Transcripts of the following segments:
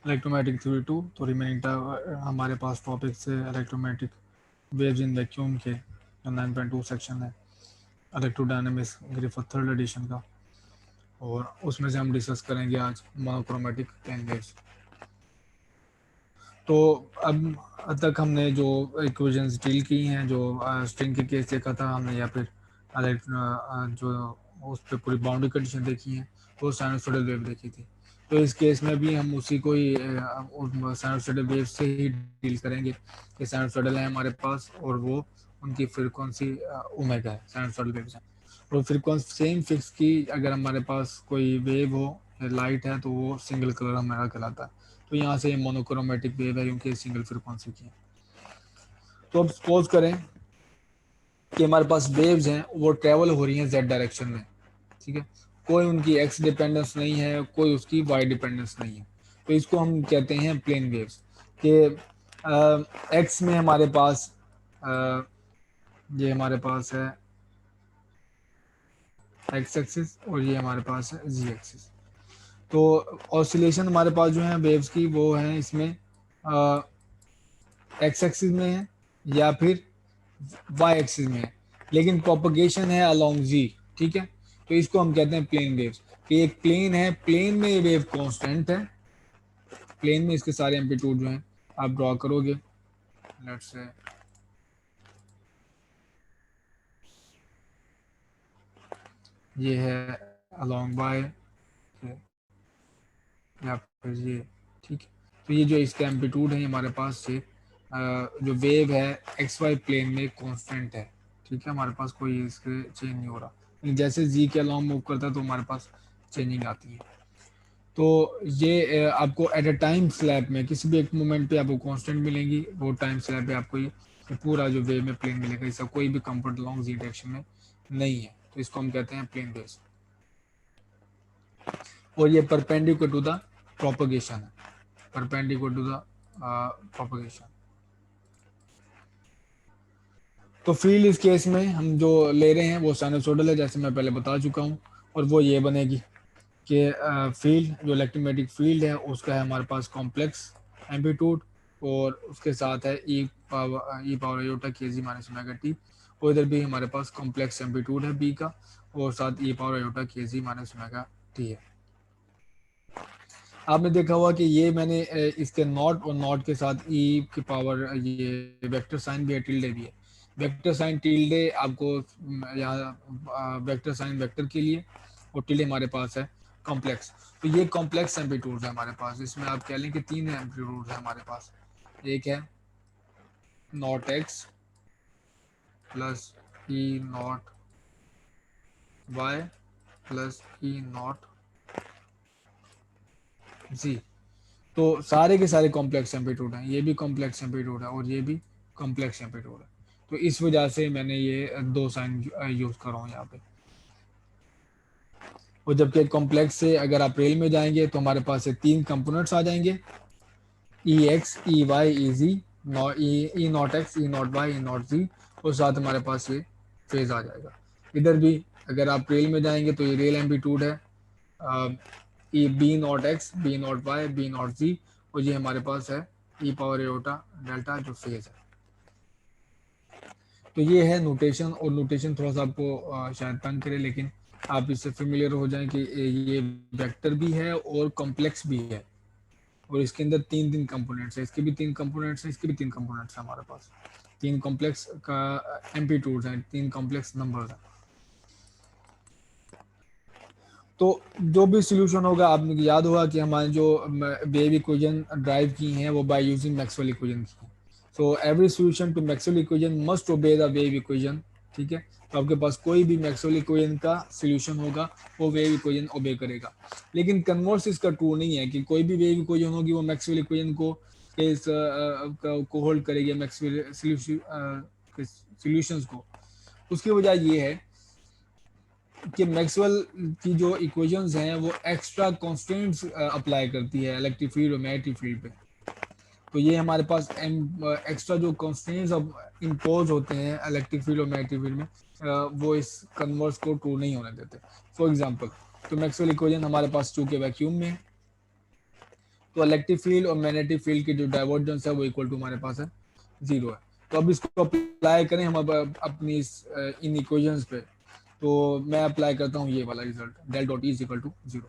Electromagnetic theory 2, तो remaining हमारे पास topics है इलेक्ट्रोमैग्नेटिक वेव्स इन वैक्यूम के, जो 9.2 सेक्शन है इलेक्ट्रोडायनामिक्स ग्रिफिथ थर्ड एडिशन का, और उसमें से हम डिस्कस करेंगे आज मोनोक्रोमेटिक प्लेन वेव्स। तो अब तक हमने जो इक्वेशंस डील की हैं, जो स्ट्रिंग के केस देखा था हमने, या फिर जो उस पर पूरी बाउंड्री कंडीशन देखी हैं, वो साइनसोइडल वेव देखी थी। तो इस केस में भी हम उसी को ही साइनसोइडल वेव से ही डील करेंगे कि साइनसोइडल है हमारे पास, और वो उनकी फ्रीक्वेंसी ओमेगा है, साइनसोइडल वेव्स हैं। और फ्रीक्वेंसी सेम फिक्स की अगर हमारे पास कोई वेव हो या लाइट है, तो वो सिंगल कलर हमारा कहलाता है। तो यहाँ से मोनोक्रोमेटिक वेव है क्योंकि सिंगल फ्रीक्वेंसी की है। तो अब सपोज करें कि हमारे पास वेव्स हैं, वो ट्रेवल हो रही हैं जेड डायरेक्शन में, ठीक है, कोई उनकी एक्स डिपेंडेंस नहीं है, कोई उसकी वाई डिपेंडेंस नहीं है। तो इसको हम कहते हैं प्लेन वेव्स कि एक्स में हमारे पास ये हमारे पास है एक्स एक्सिस, और ये हमारे पास है जी एक्सिस। तो ऑसिलेशन हमारे पास जो है वेव्स की, वो है इसमें एक्स एक्सिस में है या फिर वाई एक्सिस में है, लेकिन प्रोपगेशन है अलोंग जी, ठीक है। तो इसको हम कहते हैं प्लेन वेव्स, कि एक प्लेन है, प्लेन में ये वेव कांस्टेंट है, प्लेन में इसके सारे एम्पलीट्यूड जो हैं आप ड्रॉ करोगे, लेट्स से ये है अलोंग वाई या फिर ये, ठीक है। तो ये जो इसका एम्पलीट्यूड है हमारे पास से जो वेव है एक्स वाई प्लेन में कांस्टेंट है, ठीक है, हमारे पास कोई इसके चेंज नहीं हो रहा। जैसे जी के अलोंग मूव करता है तो हमारे पास चेंजिंग आती है। तो ये आपको एट अ टाइम स्लैब में किसी भी एक मोमेंट पे आपको कांस्टेंट मिलेंगी, वो टाइम स्लैब पे आपको ये पूरा जो वेव में प्लेन मिलेगा, इसका कोई भी कंपोनेंट अलोंग जी डायरेक्शन में नहीं है। तो इसको हम कहते हैं प्लेन वेव्स, और ये परपेंडिकुलर टू द प्रोपगेशन है, परपेंडिकुलर टू द प्रोपगेशन। तो फील्ड इस केस में हम जो ले रहे हैं वो साइनसोइडल है, जैसे मैं पहले बता चुका हूँ, और वो ये बनेगी कि फील्ड जो इलेक्ट्रोमैग्नेटिक फील्ड है उसका है हमारे पास कॉम्प्लेक्स एम्पलीट्यूड, और उसके साथ है ई पावर आयोटा के जी माइनस ओमेगा टी, और इधर भी हमारे पास कॉम्प्लेक्स एम्पलीट्यूड है बी का, और साथ ई पावर आयोटा के जी माइनस ओमेगा टी है। आपने देखा होगा कि ये मैंने इसके नॉट और नॉट के साथ ई की पावर ये वेक्टर साइन भी है, टिल्डे भी है। वेक्टर साइन टिल्डे आपको यहाँ वेक्टर साइन वेक्टर के लिए, और टिल्डे हमारे पास है कॉम्प्लेक्स। तो ये कॉम्प्लेक्स एम्पलीट्यूड है हमारे पास, इसमें आप कह लें कि तीन एम्पलीट्यूड है हमारे पास। एक है naught x plus E naught y plus E naught z. तो सारे के सारे कॉम्प्लेक्स एम्पलीट्यूड हैं, ये भी कॉम्प्लेक्स एम्पलीट्यूड है और ये भी कॉम्प्लेक्स एम्पलीट्यूड है। तो इस वजह से मैंने ये दो साइन यूज कर रहा हूँ यहाँ पे। और जबकि कॉम्प्लेक्स से अगर आप रेल में जाएंगे तो हमारे पास से तीन कंपोनेंट्स आ जाएंगे, E x E y E z, E naught x E naught y E naught z, और साथ हमारे पास ये फेज आ जाएगा। इधर भी अगर आप रेल में जाएंगे तो ये रेल एम्पलीट्यूड है, E B not x B naught y B naught z, और ये हमारे पास है ई पावर एओटा डेल्टा जो फेज है। तो ये है नोटेशन, और नोटेशन थोड़ा सा आपको शायद तंग करे, लेकिन आप इससे फेमिलियर हो जाएं कि ये वेक्टर भी है और कॉम्प्लेक्स भी है, और इसके अंदर तीन तीन कंपोनेंट्स है, इसके भी तीन कंपोनेंट्स हैं, इसके भी तीन कंपोनेंट्स हैं हमारे पास, तीन कॉम्प्लेक्स का एम्पलीट्यूड है, तीन कॉम्प्लेक्स नंबर्स हैं। तो जो भी सोल्यूशन होगा, आपको याद होगा कि हमारे जो वेव इक्वेशन ड्राइव की हैं वो बाय यूजिंग मैक्सवेल इक्वेशन की हैं। So every solution to Maxwell equation must obey the wave equation, ठीक है। तो आपके पास कोई भी मैक्सवेल इक्वेशन का सोल्यूशन होगा वो वेव इक्वेशन ओबे करेगा। लेकिन कन्वर्स इसका ट्रू नहीं है कि कोई भी वेव इक्वेशन होगी वो मैक्सवेल इक्वेशन को इस को होल्ड करेगी, मैक्सवेल सोल्यूशंस को। उसकी वजह ये है कि मैक्सवेल की जो इक्वेशंस हैं वो एक्स्ट्रा कॉन्स्टेंट्स अप्लाई करती है इलेक्ट्रिक फील्ड और मैग्नेटिक फील्ड पे। तो ये हमारे पास एक्स्ट्रा जो कॉन्स्टेंट्स अब इम्पोज होते हैं इलेक्ट्रिक फील्ड और मैग्नेटिक फील्ड में, वो इस कन्वर्स को ट्रू नहीं होने देते। फॉर एग्जांपल, तो मैक्सवेल इक्वेशन हमारे पास चूंकि वैक्यूम में है, तो इलेक्ट्रिक फील्ड और मैग्नेटिक फील्ड की जो डाइवर्जेंस है वो इक्वल टू हमारे पास है 0 है। तो अब इसको अप्लाई करें हम अब अपनी इन इक्वेशंस पे, तो मैं अप्लाई करता हूँ ये वाला result, del dot E is equal to 0।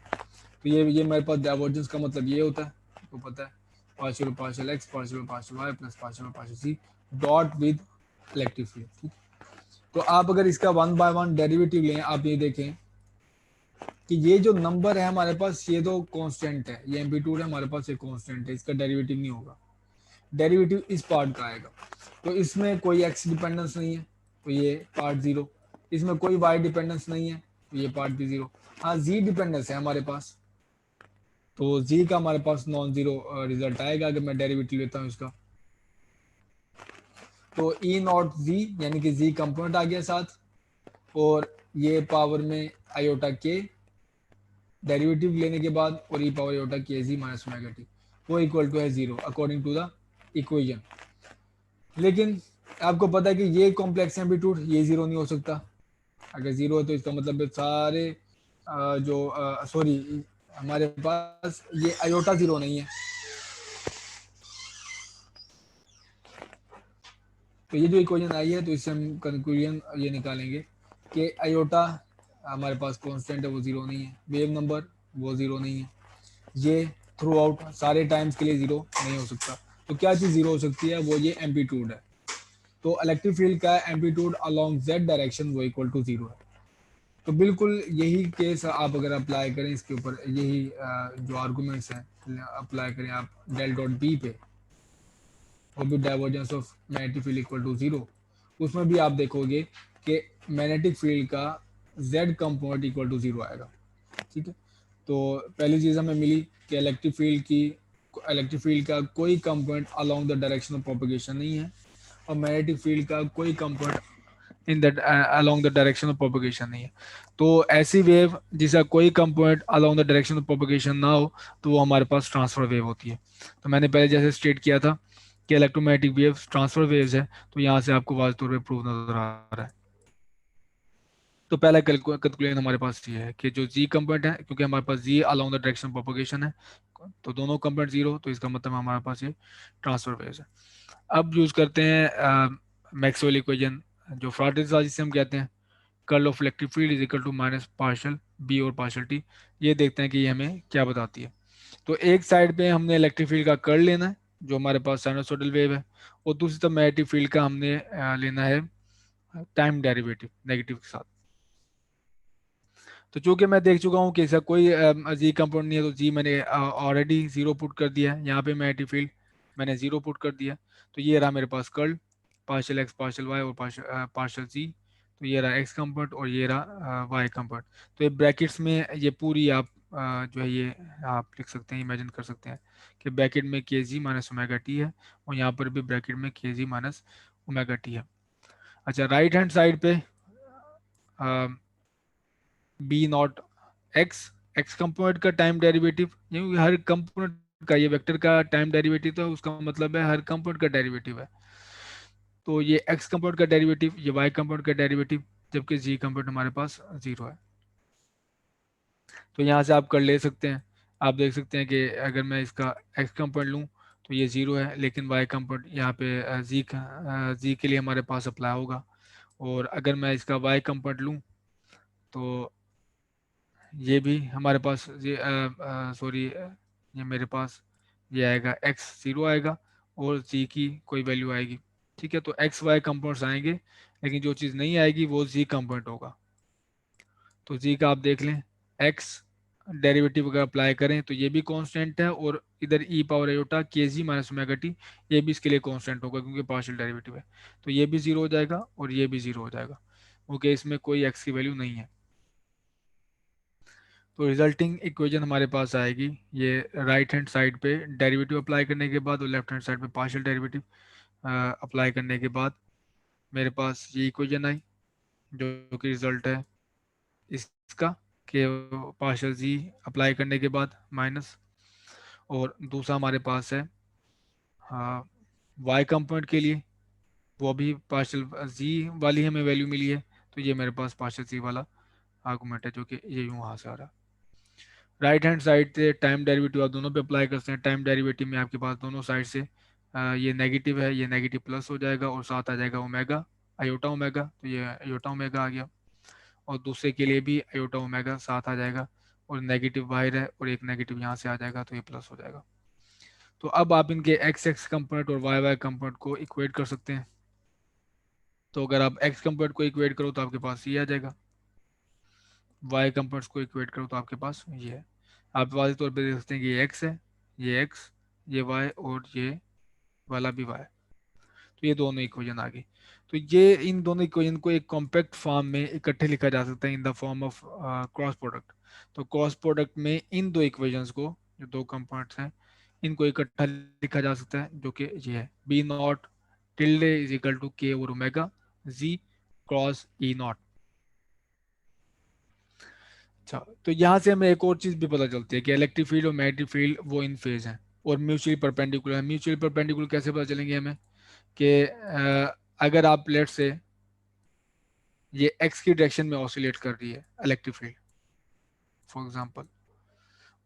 तो ये मेरे पास डाइवर्जेंस का मतलब ये होता है, तो पता है partial partial x partial partial y plus partial partial c dot with electric field, ठीक। तो आप अगर इसका 1 बाय 1 डेरिवेटिव लें, आप ये देखें कि ये जो नंबर है हमारे पास ये तो कांस्टेंट है, ये एम्पलीट्यूड है हमारे पास, ये कांस्टेंट है, इसका डेरिवेटिव नहीं होगा, डेरिवेटिव इस पार्ट का आएगा। तो इसमें कोई एक्स डिपेंडेंस नहीं है, तो ये पार्ट 0, इसमें कोई वाई डिपेंडेंस नहीं है, तो ये पार्ट भी 0। हाँ जी डिपेंडेंस है हमारे पास, तो जी का हमारे पास नॉन जीरो रिजल्ट आएगा अगर मैं डेरिवेटिव लेता हूँ इसका। तो ई नॉट जी यानी कि जी कंपोनेंट आ गया साथ, और ये पावर में आयोटा के डेरिवेटिव लेने के बाद, और ई पावर आयोटा के जी माइनस ओमेगा टी, वो इक्वल टू है 0 अकॉर्डिंग टू द इक्वेशन। लेकिन आपको पता है कि ये कॉम्प्लेक्स एम्पलीट्यूड ये 0 नहीं हो सकता, अगर 0 है तो इसका मतलब सारे जो सॉरी हमारे पास ये आयोटा 0 नहीं है। तो ये जो इक्वेशन आई है, तो इससे हम कंक्लूजन ये निकालेंगे कि आयोटा हमारे पास कांस्टेंट है, वो 0 नहीं है, वेव नंबर वो 0 नहीं है, ये थ्रू आउट सारे टाइम्स के लिए 0 नहीं हो सकता। तो क्या चीज़ 0 हो सकती है, वो ये एम्पलीट्यूड है। तो इलेक्ट्रिक फील्ड का एम्पलीट्यूड अलोंग जेड डायरेक्शन वो इक्वल टू 0 है। तो बिल्कुल यही केस आप अगर अप्लाई करें इसके ऊपर, यही जो आर्गूमेंट्स हैं अप्लाई करें आप डेल डॉट बी पे, और भी divergence of magnetic field equal to 0, उसमें भी आप देखोगे कि मैग्नेटिक फील्ड का z कंपोनेंट इक्वल टू 0 आएगा, ठीक है। तो पहली चीज़ हमें मिली कि इलेक्ट्रिक फील्ड का कोई component along the direction of propagation नहीं है, और मैग्नेटिक फील्ड का कोई component in that along the direction of propagation नहीं है। तो ऐसी वेव जिसका कोई component along the direction of propagation ना हो, तो वो हमारे पास ट्रांसफर वेव होती है। तो मैंने पहले जैसे स्टेट किया था कि इलेक्ट्रोमैग्नेटिक वेव ट्रांसफर वेव्स है, तो यहाँ से आपको वाज तौर पे प्रूव नजर आ रहा है। तो पहला कैलकुलेशन हमारे पास ये है कि जो जी कंपोनेंट है, क्योंकि हमारे पास z along the direction of propagation है, तो दोनों कंपोनेंट 0, तो इसका मतलब हमारे पास ये ट्रांसफर वेव्स है। अब यूज करते हैं मैक्सवेल इक्वेशन, जो फ्राडे लॉ जिसे हम कहते हैं, curl of electric field is equal to minus partial B और पार्शियल टी। ये देखते हैं कि ये हमें क्या बताती है। तो एक साइड पे हमने इलेक्ट्रिक फील्ड का कर्ल लेना है जो हमारे पास साइनसोइडल वेव है, और दूसरी तरफ मैग्नेटिक फील्ड का हमने लेना है टाइम डेरिवेटिव नेगेटिव के साथ। तो चूंकि मैं देख चुका हूँ कि ऐसा कोई जी कंपाउंड नहीं है, तो जी मैंने ऑलरेडी 0 पुट कर दिया है, यहाँ पे मैग्नेटिक फील्ड मैंने 0 पुट कर दिया। तो ये रहा मेरे पास curl partial x partial y और पार्शियल जी। तो ये रहा एक्स कंपोनेंट और ये रहा वाई कंपोनेंट। तो ये ब्रैकेट्स में ये पूरी आप जो है ये आप लिख सकते हैं, इमेजिन कर सकते हैं कि ब्रैकेट में के जी माइनस ओमेगा टी है, और यहाँ पर भी ब्रैकेट में के जी माइनस ओमेगा टी है। अच्छा, राइट हैंड साइड पे B not x, x component का टाइम डेरिवेटिव, क्योंकि हर कंपोनेंट का ये वेक्टर का टाइम डेरिवेटिव, तो उसका मतलब है हर कंपोनेंट का डेरिवेटिव है। तो ये एक्स कंपोनेंट का डेरिवेटिव, ये वाई कंपोनेंट का डेरिवेटिव, जबकि जी कंपोनेंट हमारे पास 0 है। तो यहाँ से आप कर ले सकते हैं, आप देख सकते हैं कि अगर मैं इसका एक्स कंपोनेंट लूँ तो ये 0 है, लेकिन वाई कंपोनेंट यहाँ पे जी के लिए हमारे पास अप्लाई होगा। और अगर मैं इसका वाई कंपोनेंट लूँ तो ये भी हमारे पास ये सॉरी ये मेरे पास ये आएगा एक्स 0 आएगा, और जी की कोई वैल्यू आएगी, ठीक है। तो एक्स वाई कंपाउंड्स आएंगे, लेकिन जो चीज़ नहीं आएगी वो जी कंपाउंड होगा। तो जी का आप देख लें, एक्स डेरिवेटिव अगर अप्लाई करें तो ये भी कांस्टेंट है, और इधर ई पावर आयोटा के जी माइनस ओमेगा टी, ये भी इसके लिए कांस्टेंट होगा क्योंकि पार्शियल डेरिवेटिव है। तो ये भी 0 हो जाएगा और ये भी 0 हो जाएगा, ओके, इसमें कोई एक्स की वैल्यू नहीं है। तो रिजल्टिंग इक्वेशन हमारे पास आएगी ये राइट हैंड साइड पे डेरिवेटिव अप्लाई करने के बाद, और लेफ्ट हैंड साइड पे पार्शियल डेरिवेटिव अप्लाई करने के बाद मेरे पास ये इक्वेशन आई, जो कि रिजल्ट है इसका कि पार्शियल जी अप्लाई करने के बाद माइनस, और दूसरा हमारे पास है वाई कंपोनेंट के लिए, वो भी पार्शियल जी वाली हमें वैल्यू मिली है। तो ये मेरे पास पार्शियल जी वाला आर्गूमेंट है जो कि ये यूँ वहाँ से आ रहा है। राइट हैंड साइड से टाइम डेरिवेटिव आप दोनों पे अप्लाई करते हैं। टाइम डेरिवेटिव में आपके पास दोनों साइड से ये नेगेटिव है, ये नेगेटिव प्लस हो जाएगा और साथ आ जाएगा ओमेगा, आयोटा ओमेगा, तो ये आयोटा ओमेगा आ गया। और दूसरे के लिए भी आयोटा ओमेगा साथ आ जाएगा, और नेगेटिव बाहर है और एक नेगेटिव यहाँ से आ जाएगा, तो ये प्लस हो जाएगा। तो अब आप इनके एक्स एक्स कंपोनेंट और वाई वाई कंपोनेंट को इक्वेट कर सकते हैं। तो अगर आप एक्स कंपोनेंट को इक्वेट करो तो आपके पास ये आ जाएगा, वाई कंपोनेंट्स को इक्वेट करो तो आपके पास ये है। आप वाजे तौर पे देख सकते हैं कि ये एक्स है, ये एक्स, ये वाई और ये वाला भी वाई। तो ये दोनों इक्वेशन आ गई। तो ये इन दोनों इक्वेशन को एक कॉम्पैक्ट फॉर्म में इकट्ठे लिखा जा सकता है in the form of cross product. तो क्रॉस प्रोडक्ट में इन दो इक्वेशंस को, जो दो कंपोनेंट्स हैं, इनको इकट्ठा लिखा जा सकता है, जो कि ये है B not tilde is equal to k और omega g cross E not. अच्छा, तो यहाँ से हमें एक और चीज़ भी पता चलती है कि इलेक्ट्रिक फील्ड और मैग्नेटिक फील्ड वो इन फेज हैं और म्यूचुअली परपेंडिकुलर है। म्यूचुअली परपेंडिकुलर कैसे पता चलेंगे हमें कि अगर आप लेट से ये एक्स की डायरेक्शन में ऑसिलेट कर रही है इलेक्ट्रिक फील्ड फॉर एग्जांपल,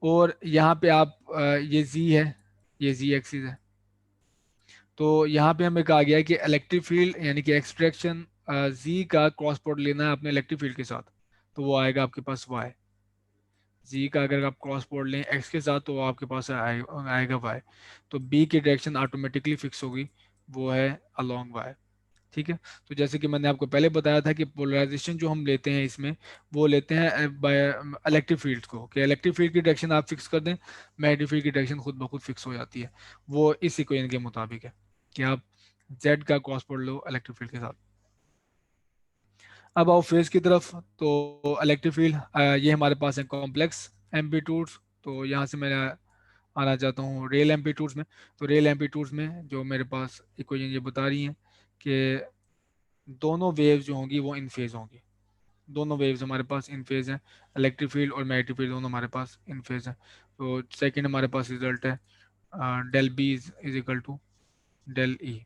और यहाँ पे आप ये जी है, ये जी एक्सिस है, तो यहाँ पे हमें कहा गया है कि इलेक्ट्रिक फील्ड यानी कि एक्सट्रैक्शन जी का क्रॉस प्रोडक्ट लेना है अपने इलेक्ट्रिक फील्ड के साथ, तो वो आएगा आपके पास वाई। जी का अगर आप क्रॉस प्रोडक्ट लें एक्स के साथ तो वो आपके पास आएगा वाई। तो बी की डायरेक्शन ऑटोमेटिकली फिक्स होगी, वो है अलोंग वाई। ठीक है। तो जैसे कि मैंने आपको पहले बताया था कि पोलराइजेशन जो हम लेते हैं इसमें, वो लेते हैं बाय इलेक्ट्रिक फील्ड को, कि इलेक्ट्रिक फील्ड की डायरेक्शन आप फिक्स कर दें, मैग्नेटिक फील्ड की डायरेक्शन खुद ब खुद फिक्स हो जाती है। वो इस इक्वेशन के मुताबिक है कि आप जेड का क्रॉस प्रोडक्ट लो इलेक्ट्रिक फील्ड के साथ। अब आओ फेज की तरफ। तो इलेक्ट्रिक फील्ड ये हमारे पास है कॉम्प्लेक्स एम्पलीट्यूड्स। तो यहाँ से मैं आना चाहता हूँ रियल एम्पलीट्यूड्स में। तो रियल एम्पलीट्यूड्स में जो मेरे पास इक्वेशन ये बता रही हैं कि दोनों वेव्स जो होंगी वो इन फेज होंगी। दोनों वेव्स हमारे पास इन फेज हैं, इलेक्ट्रिक फील्ड और मैग्नेटिक फील्ड दोनों हमारे पास इन फेज हैं। तो सेकंड हमारे पास रिजल्ट है del B is equal to del E.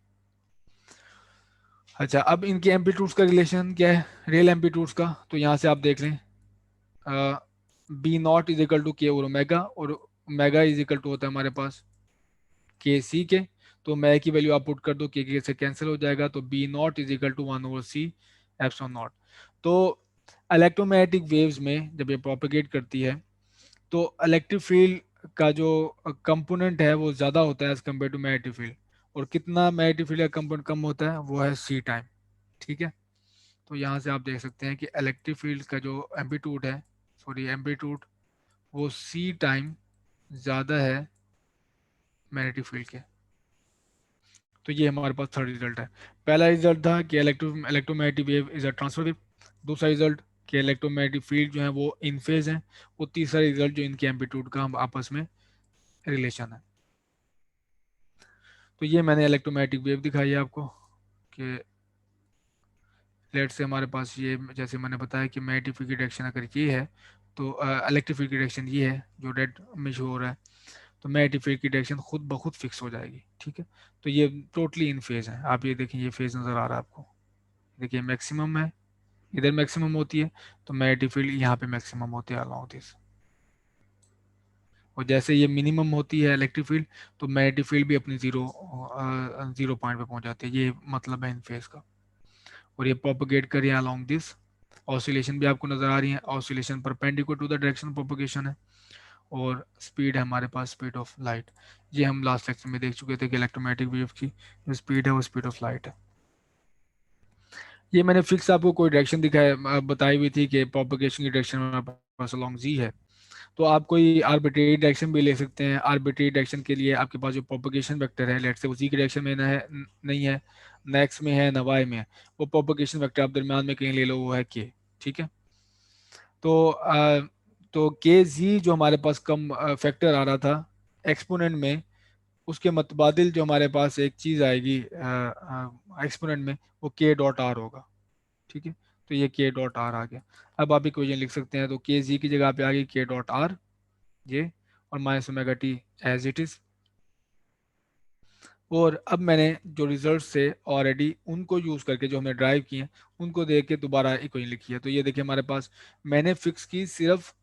अच्छा, अब इनके एम्पलीट्यूड्स का रिलेशन क्या है रियल एम्पलीट्यूड्स का? तो यहाँ से आप देख लें, B not is equal to k और ओमेगा, और ओमेगा इज इक्वल टू होता है हमारे पास के सी के। तो मैं की वैल्यू आप पुट कर दो, के से कैंसिल हो जाएगा, तो B not is equal to one over c epsilon not. तो इलेक्ट्रोमैग्नेटिक वेव्स में जब ये प्रोपेगेट करती है तो इलेक्ट्रिक फील्ड का जो कंपोनेंट है वो ज़्यादा होता है as compare to magnetic field. और कितना मैग्नेटिक फील्ड का कंपोनेंट कम होता है, वो है सी टाइम। ठीक है। तो यहाँ से आप देख सकते हैं कि इलेक्ट्रिक फील्ड का जो एम्पलीट्यूड है, सॉरी एम्पलीट्यूड, वो सी टाइम ज़्यादा है मैग्नेटिक फील्ड के। तो ये हमारे पास थर्ड रिजल्ट है। पहला रिजल्ट था कि electromagnetic wave is a transfer wave. दूसरा रिजल्ट कि इलेक्ट्रोमैग्नेटिक फील्ड जो है वो इन फेज है। और तीसरा रिजल्ट जो इनके एम्पलीट्यूड का हम आपस में रिलेशन है। तो ये मैंने इलेक्ट्रोमैग्नेटिक वेव दिखाई है आपको कि लेट से हमारे पास ये, जैसे मैंने बताया कि मैग्नेटिक फील्ड की डायरेक्शन अगर ये है, तो इलेक्ट्रिक फील्ड की डायरेक्शन ये है जो रेड में शो हो रहा है, तो मैग्नेटिक फील्ड की डायरेक्शन खुद ब खुद फिक्स हो जाएगी। ठीक है। तो ये टोटली इन फेज है। आप ये देखें, ये फेज नज़र आ रहा है आपको, देखिए मैक्सिमम है, इधर मैक्सिमम होती है, तो मैग्नेटिक फील्ड यहाँ पे मैक्सिमम होती है अलॉन्ग दिस। और जैसे ये मिनिमम होती है इलेक्ट्रिक फील्ड, तो मैग्नेटिक फील्ड भी अपनी जीरो पॉइंट पे पहुंच जाती है। ये मतलब है इन फेज का। और ये प्रोपोगेट कर रही है अलॉन्ग दिस। ऑसिलेशन भी आपको नजर आ रही है, oscillation perpendicular to the direction propagation है। और स्पीड है हमारे पास स्पीड ऑफ लाइट। ये हम लास्ट लेक्चर में देख चुके थे कि इलेक्ट्रोमैग्नेटिक वेव की जो स्पीड है वो स्पीड ऑफ लाइट है। ये मैंने फिक्स आपको कोई डायरेक्शन दिखाया बताई हुई थी कि प्रोपोगेशन की डायरेक्शन हमारे पास अलॉन्ग जी है। तो आप कोई आर्बिट्रेरी डायरेक्शन भी ले सकते हैं। आर्बिट्रेरी डायरेक्शन के लिए आपके पास जो प्रोपोगेशन वेक्टर है, लेट से उसी की डायरेक्शन में ना है, नहीं है, ना एक्स में है ना वाई में है, वो प्रोपोगेशन वेक्टर आप दरम्यान में कहीं ले लो, वो है के। ठीक है। तो तो के जी जो हमारे पास कम फैक्टर आ रहा था एक्सपोनेंट में, उसके मुतबादिल जो हमारे पास एक चीज़ आएगी एक्सपोनेंट में, वो के डॉट आर होगा। ठीक है। तो ये के डॉट आर आ गया। अब आप इक्वेशन लिख सकते हैं, तो के जी की जगह पे आ गई के डॉट आर ये, और minus omega t as it is. और अब मैंने जो रिजल्ट से ऑलरेडी उनको यूज करके जो हमने ड्राइव किए हैं, उनको देख के दोबारा इक्वेशन लिखी है। तो ये देखिए हमारे पास मैंने फिक्स की सिर्फ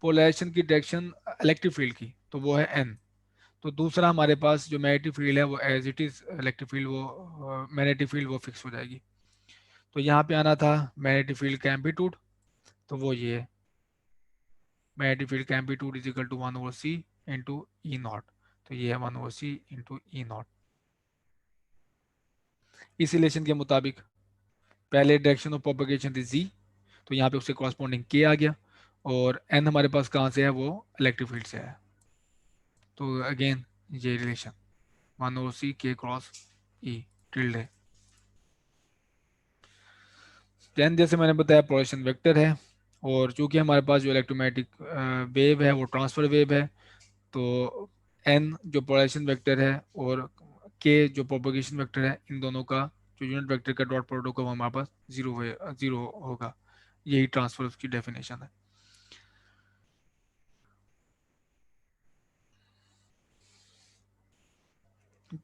पोलराइजेशन की डायरेक्शन इलेक्ट्रिक फील्ड की, तो वो है एन। तो दूसरा हमारे पास जो मैग्नेटिक फील्ड है वो as it is electric field, वो मैग्नेटिक फील्ड वो फिक्स हो जाएगी। तो यहाँ पे आना था मैग्नेटिक फील्ड का एम्पलीट्यूड, तो वो ये है, मैग्नेटिक फील्ड का amplitude is equal to 1/c into E not. तो ये है 1/c इंटू ई नॉट। इस रिलेशन के मुताबिक पहले डायरेक्शन ऑफ प्रोपगेशन थी जी, तो यहाँ पे उससे कॉरस्पॉन्डिंग के आ गया, और एन हमारे पास कहाँ से है, वो इलेक्ट्रिक फील्ड से है। तो अगेन ये रिलेशन 1/c के क्रॉस ई टिल्डे। देन जैसे मैंने बताया पोलराइजेशन वेक्टर है, और चूंकि हमारे पास जो इलेक्ट्रोमैग्नेटिक वेव है वो ट्रांसफर वेव है, तो एन जो पोलराइजेशन वेक्टर है और के जो प्रोपगेशन वेक्टर है, इन दोनों का जो यूनिट वेक्टर का डॉट प्रोडक्ट होगा वो हमारे पास जीरो होगा। यही ट्रांसफर की डेफिनेशन है।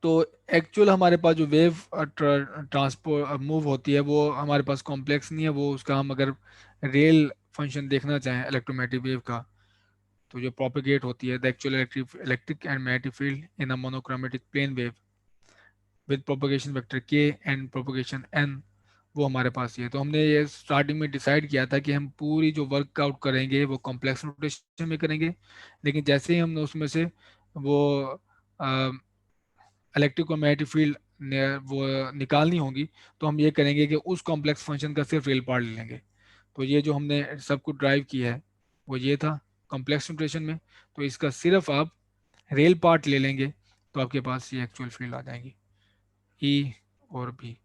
तो एक्चुअल हमारे पास जो वेव ट्रांसपोर्ट मूव होती है वो हमारे पास कॉम्प्लेक्स नहीं है, वो उसका हम अगर रियल फंक्शन देखना चाहें इलेक्ट्रोमैग्नेटिक वेव का, तो जो प्रोपेगेट होती है the actual electric and magnetic field in a monochromatic plane wave with propagation vector k and propagation n, वो हमारे पास ही है। तो हमने ये स्टार्टिंग में डिसाइड किया था कि हम पूरी जो वर्कआउट करेंगे वो कॉम्प्लेक्स नोटेशन में करेंगे, लेकिन जैसे ही हमने उसमें से वो इलेक्ट्रिक और मैग्नेटिक फील्ड वो निकालनी होगी, तो हम ये करेंगे कि उस कॉम्प्लेक्स फंक्शन का सिर्फ रियल पार्ट ले लेंगे। तो ये जो हमने सब कुछ ड्राइव किया है वो ये था कॉम्प्लेक्स नोटेशन में। तो इसका सिर्फ आप रियल पार्ट ले लेंगे तो आपके पास ये एक्चुअल फील्ड आ जाएंगी, ई और बी।